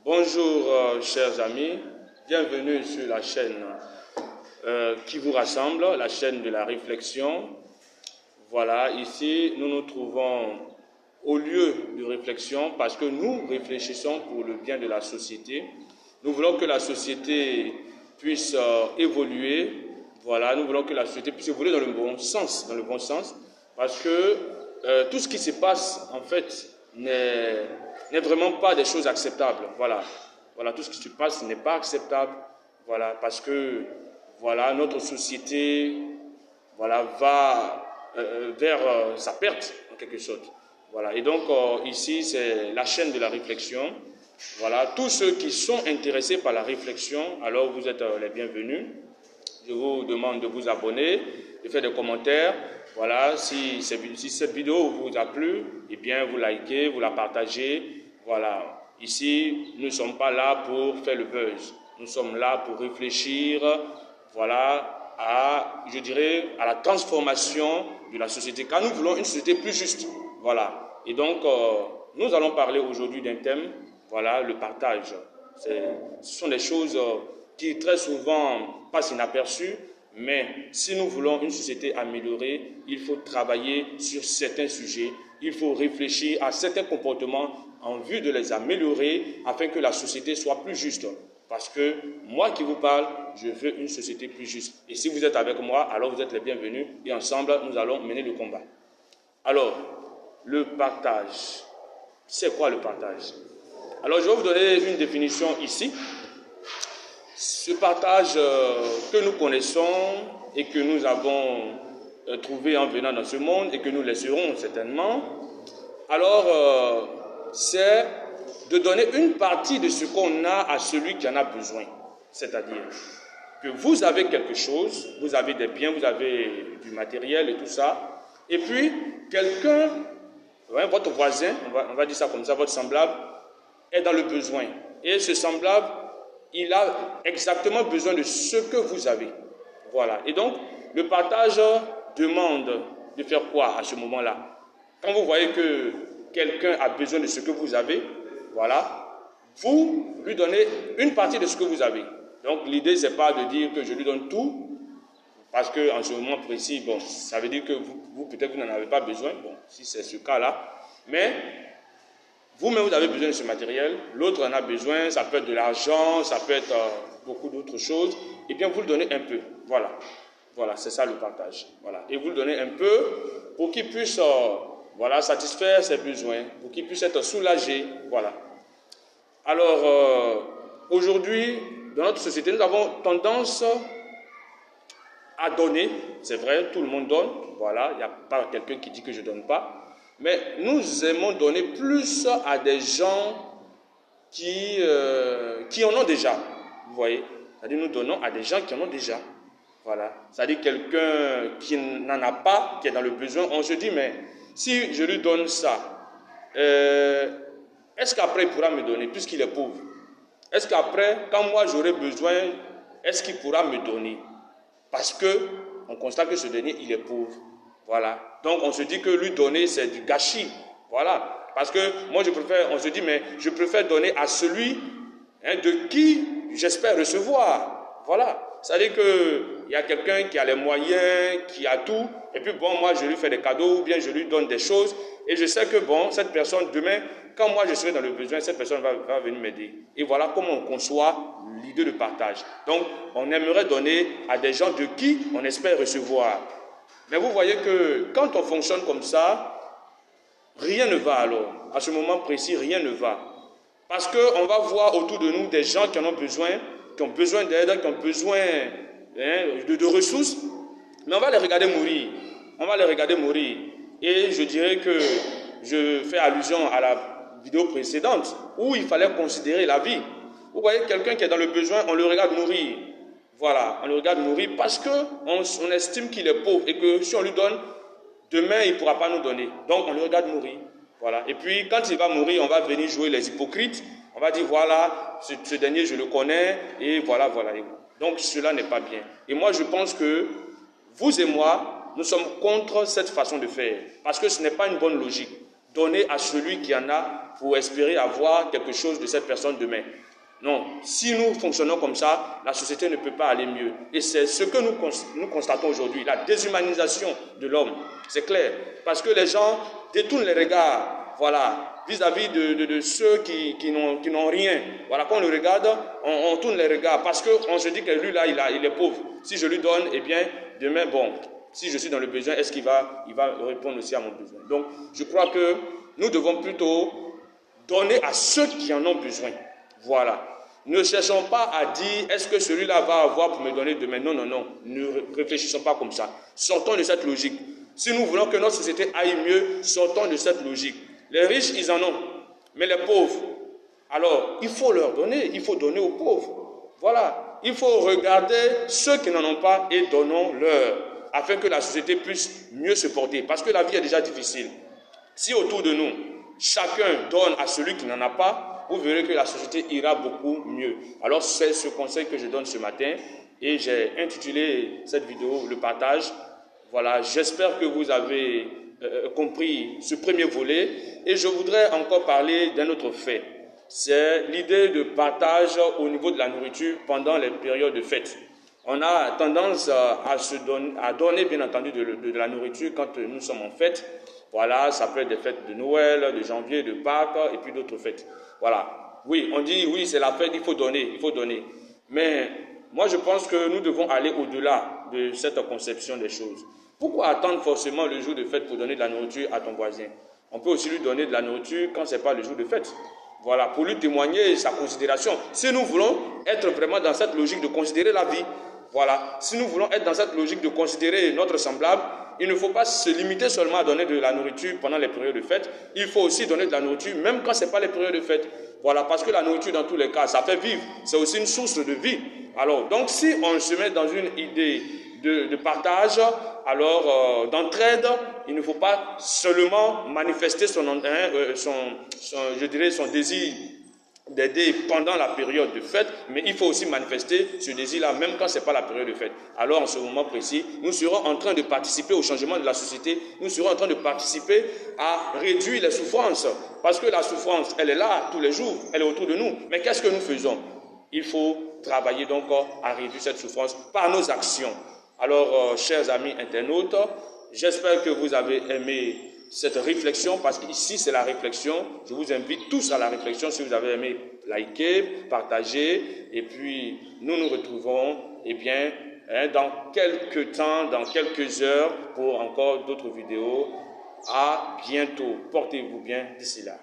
Bonjour chers amis, bienvenue sur la chaîne qui vous rassemble, la chaîne de la réflexion. Voilà, ici nous nous trouvons au lieu de réflexion parce que nous réfléchissons pour le bien de la société. Nous voulons que la société puisse évoluer. Voilà, nous voulons que la société puisse évoluer dans le bon sens, parce que tout ce qui se passe en fait n'est vraiment pas des choses acceptables. Voilà, tout ce qui se passe n'est pas acceptable. Voilà, parce que voilà, notre société va vers sa perte en quelque sorte. Voilà, et donc ici c'est la chaîne de la réflexion. Voilà, tous ceux qui sont intéressés par la réflexion, alors vous êtes les bienvenus. Je vous demande de vous abonner, de faire des commentaires. Voilà, si cette vidéo vous a plu, eh bien vous likez, vous la partagez. Voilà, ici nous ne sommes pas là pour faire le buzz. Nous sommes là pour réfléchir, voilà, à la transformation de la société, car nous voulons une société plus juste. Voilà, et donc nous allons parler aujourd'hui d'un thème, voilà, le partage. Ce sont des choses qui très souvent passent inaperçues, mais si nous voulons une société améliorée, il faut travailler sur certains sujets, il faut réfléchir à certains comportements en vue de les améliorer afin que la société soit plus juste. Parce que moi qui vous parle, je veux une société plus juste. Et si vous êtes avec moi, alors vous êtes les bienvenus et ensemble, nous allons mener le combat. Alors, le partage. C'est quoi le partage? Alors, je vais vous donner une définition ici. Ce partage que nous connaissons et que nous avons trouvé en venant dans ce monde et que nous laisserons certainement, alors c'est de donner une partie de ce qu'on a à celui qui en a besoin. C'est-à-dire que vous avez quelque chose, vous avez des biens, vous avez du matériel et tout ça, et puis quelqu'un, votre voisin, on va dire ça comme ça, votre semblable, est dans le besoin. Et ce semblable, il a exactement besoin de ce que vous avez. Voilà. Et donc, le partage demande de faire quoi à ce moment-là? Quand vous voyez que quelqu'un a besoin de ce que vous avez, voilà, vous lui donnez une partie de ce que vous avez. Donc, l'idée, ce n'est pas de dire que je lui donne tout, parce qu'en ce moment précis, bon, ça veut dire que vous peut-être, vous n'en avez pas besoin, bon, si c'est ce cas-là, mais vous-même, vous avez besoin de ce matériel, l'autre en a besoin, ça peut être de l'argent, ça peut être beaucoup d'autres choses, et bien vous le donnez un peu, voilà. Voilà, c'est ça le partage, voilà. Et vous le donnez un peu pour qu'il puisse, voilà, satisfaire ses besoins, pour qu'il puisse être soulagé, voilà. Alors, aujourd'hui, dans notre société, nous avons tendance à donner, c'est vrai, tout le monde donne, voilà, il n'y a pas quelqu'un qui dit que je ne donne pas, mais nous aimons donner plus à des gens qui en ont déjà, vous voyez. C'est-à-dire nous donnons à des gens qui en ont déjà. Voilà. C'est-à-dire quelqu'un qui n'en a pas, qui est dans le besoin, on se dit, mais si je lui donne ça, est-ce qu'après il pourra me donner, puisqu'il est pauvre? Est-ce qu'après, quand moi j'aurai besoin, est-ce qu'il pourra me donner? Parce qu'on constate que ce dernier, il est pauvre. Voilà. Donc, on se dit que lui donner, c'est du gâchis. Voilà. Parce que moi, on se dit, mais je préfère donner à celui de qui j'espère recevoir. Voilà. C'est-à-dire qu'il y a quelqu'un qui a les moyens, qui a tout, et puis bon, moi, je lui fais des cadeaux, ou bien je lui donne des choses, et je sais que bon, cette personne, demain, quand moi je serai dans le besoin, cette personne va venir m'aider. Et voilà comment on conçoit l'idée de partage. Donc, on aimerait donner à des gens de qui on espère recevoir. Mais vous voyez que quand on fonctionne comme ça, rien ne va alors. À ce moment précis, rien ne va. Parce qu'on va voir autour de nous des gens qui en ont besoin, qui ont besoin d'aide, qui ont besoin de ressources, mais on va les regarder mourir. On va les regarder mourir. Et je dirais que je fais allusion à la vidéo précédente où il fallait considérer la vie. Vous voyez quelqu'un qui est dans le besoin, on le regarde mourir. Voilà, on le regarde mourir parce qu'on estime qu'il est pauvre et que si on lui donne, demain il ne pourra pas nous donner. Donc on le regarde mourir. Voilà. Et puis quand il va mourir, on va venir jouer les hypocrites. On va dire voilà, ce dernier je le connais et voilà. Donc cela n'est pas bien. Et moi je pense que vous et moi, nous sommes contre cette façon de faire parce que ce n'est pas une bonne logique. donner à celui qui en a pour espérer avoir quelque chose de cette personne demain. Non, si nous fonctionnons comme ça, la société ne peut pas aller mieux. Et c'est ce que nous constatons aujourd'hui, la déshumanisation de l'homme. C'est clair, parce que les gens détournent les regards, voilà, vis-à-vis de ceux qui n'ont rien. Voilà, quand on le regarde, on tourne les regards, parce qu'on se dit que lui là, il est pauvre. Si je lui donne, eh bien, demain, bon, si je suis dans le besoin, est-ce qu'il va répondre aussi à mon besoin? Donc, je crois que nous devons plutôt donner à ceux qui en ont besoin. Voilà. Ne cherchons pas à dire, est-ce que celui-là va avoir pour me donner demain? Non, non, non. Ne réfléchissons pas comme ça. Sortons de cette logique. Si nous voulons que notre société aille mieux, sortons de cette logique. Les riches, ils en ont. Mais les pauvres, alors, il faut leur donner. Il faut donner aux pauvres. Voilà. Il faut regarder ceux qui n'en ont pas et donnons-leur, afin que la société puisse mieux se porter. Parce que la vie est déjà difficile. Si autour de nous, chacun donne à celui qui n'en a pas, vous verrez que la société ira beaucoup mieux. Alors c'est ce conseil que je donne ce matin et j'ai intitulé cette vidéo « Le partage ». Voilà, j'espère que vous avez compris ce premier volet et je voudrais encore parler d'un autre fait. C'est l'idée de partage au niveau de la nourriture pendant les périodes de fête. On a tendance à donner bien entendu de la nourriture quand nous sommes en fête. Voilà, ça peut être des fêtes de Noël, de janvier, de Pâques et puis d'autres fêtes. Voilà. Oui, on dit, oui, c'est la fête, il faut donner, il faut donner. Mais moi, je pense que nous devons aller au-delà de cette conception des choses. Pourquoi attendre forcément le jour de fête pour donner de la nourriture à ton voisin? On peut aussi lui donner de la nourriture quand ce n'est pas le jour de fête. Voilà, pour lui témoigner sa considération. Si nous voulons être vraiment dans cette logique de considérer la vie, voilà, si nous voulons être dans cette logique de considérer notre semblable, il ne faut pas se limiter seulement à donner de la nourriture pendant les périodes de fête. Il faut aussi donner de la nourriture même quand ce n'est pas les périodes de fête. Voilà, parce que la nourriture dans tous les cas, ça fait vivre. C'est aussi une source de vie. Alors, donc si on se met dans une idée de partage, alors d'entraide, il ne faut pas seulement manifester son désir d'aider pendant la période de fête, mais il faut aussi manifester ce désir-là, même quand ce n'est pas la période de fête. Alors, en ce moment précis, nous serons en train de participer au changement de la société, nous serons en train de participer à réduire les souffrances, parce que la souffrance, elle est là tous les jours, elle est autour de nous. Mais qu'est-ce que nous faisons? Il faut travailler donc à réduire cette souffrance par nos actions. Alors, chers amis internautes, j'espère que vous avez aimé cette réflexion, parce qu'ici c'est la réflexion. Je vous invite tous à la réflexion. Si vous avez aimé, likez, partagez, et puis nous nous retrouvons dans quelques temps, dans quelques heures pour encore d'autres vidéos. À bientôt. Portez-vous bien d'ici là.